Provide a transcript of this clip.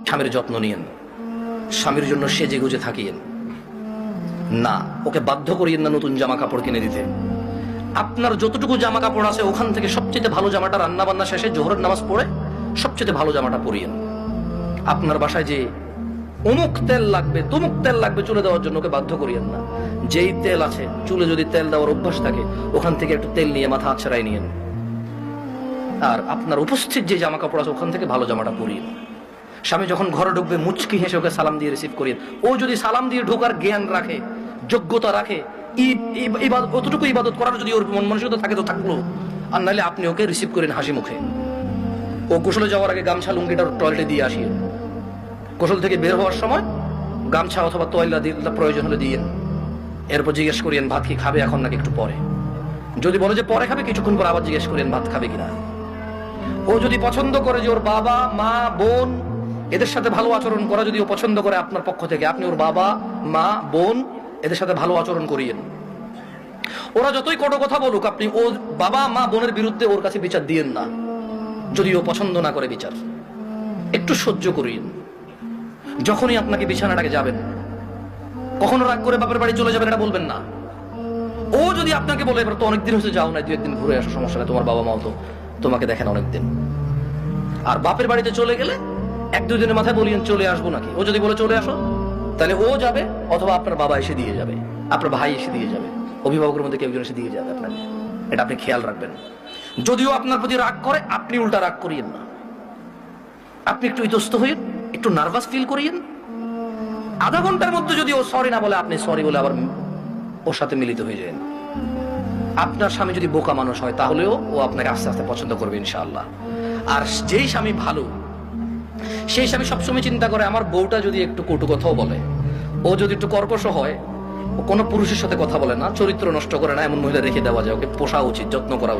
স্বামীর যত্ন নিয়েন, স্বামীর জন্য সেজে গুজে থাকিয়েন না, ওকে বাধ্য করিয়েন না নতুন জামা কাপড় কিনে দিতে। আপনার যতটুকু জামা কাপড় আছে ওখান থেকে সবচেয়ে ভালো জামাটা রান্না বান্না শেষে জোহরের নামাজ পড়ে সবচেয়ে ভালো জামাটা পরিয়েন। আপনার বাসায় যে অমুক তেল লাগবে তমুক তেল লাগবে চুলে দেওয়ার জন্য ওকে বাধ্য করিয়েন না। যেই তেল আছে, চুলে যদি তেল দেওয়ার অভ্যাস থাকে ওখান থেকে একটু তেল নিয়ে মাথা আছড়াই নিয়েন। আর আপনার উপস্থিত যে জামা কাপড় আছে ওখান থেকে ভালো জামাটা পরিয়েন। স্বামী যখন ঘরে ঢুকবে মুচকি হেসে ওকে সালাম দিয়ে রিসিভ করিয়েন। ও যদি সালাম দিয়ে ঢোকার জ্ঞান রাখে, যোগ্যতা রাখে, অতটুকু ইবাদত করার যদি ওর মন মানসিকতা থাকে তো থাকলো, আর নাহলে আপনি ওকে রিসিভ করেন হাসি মুখে। ও গোসলে যাওয়ার আগে গামছা লুঙ্গিটা টয়লেটে দিয়ে আসিয়ে, গোসল থেকে বের হওয়ার সময় গামছা অথবা তয়লা প্রয়োজন হলে দিয়েন। এরপর জিজ্ঞেস করিয়েন ভাত কি খাবে এখন নাকি একটু পরে। যদি বলে যে পরে খাবে, কিছুক্ষণ পর আবার জিজ্ঞেস করিয়েন ভাত খাবে কিনা। ও যদি পছন্দ করে যে ওর বাবা মা বোন এদের সাথে ভালো আচরণ করা, যদি ও পছন্দ করে আপনার পক্ষ থেকে, আপনি ওর বাবা মা বোন এদের সাথে ভালো আচরণ করিয়েন। ওরা যতই কটু কথা বলুক, আপনি ওর বাবা মা বোনের বিরুদ্ধে ওর কাছে বিচার দিয়েন না। যদি ও পছন্দ না করে বিচার, একটু সহ্য করিয়েন। যখনই আপনাকে বিছানাটাকে যাবেন, কখনো রাগ করে বাপের বাড়ি চলে যাবেন এটা বলবেন না। ও যদি আপনাকে বলে এবার তো অনেকদিন হচ্ছে যাও না, 2-1 দিন ঘুরে আসো, সমস্যা নেই, তোমার বাবা মাও তো তোমাকে দেখেন অনেকদিন। আর বাপের বাড়িতে চলে গেলে 1-2 দিনের মাথায় বলিয়েন চলে আসবো নাকি। ও যদি বলে চলে আসো, তাহলে ও যাবে অথবা আপনার বাবা এসে দিয়ে যাবে, আপনার ভাই এসে দিয়ে যাবে, অভিভাবকের মধ্যে কেউ একজন এসে দিয়ে যাবে আপনাকে। এটা আপনি খেয়াল রাখবেন। যদিও আপনার প্রতি রাগ করে, আপনি উল্টা রাগ করিয়েন না। আপনি একটু ইতস্ত হইন, একটু নার্ভাস ফিল করিয়েন। আধা ঘন্টার মধ্যে যদি ও সরি না বলে, আপনি সরি বলে আবার ওর সাথে মিলিত হয়ে যান। আপনার স্বামী যদি বোকা মানুষ হয় তাহলেও ও আপনাকে আস্তে আস্তে পছন্দ করবে ইনশাআল্লাহ। আর যেই স্বামী ভালো, সেই স্বামী সবসময় চিন্তা করে আমার বউটা যদি একটু কটু কথাও বলে, ও যদি একটু কর্কশ হয়, ও কোনো পুরুষের সাথে কথা বলে না, চরিত্র নষ্ট করে না, এমন মহিলা রেখে দেওয়া যায়, ওকে পোষা উচিত, যত্ন করা উচিত।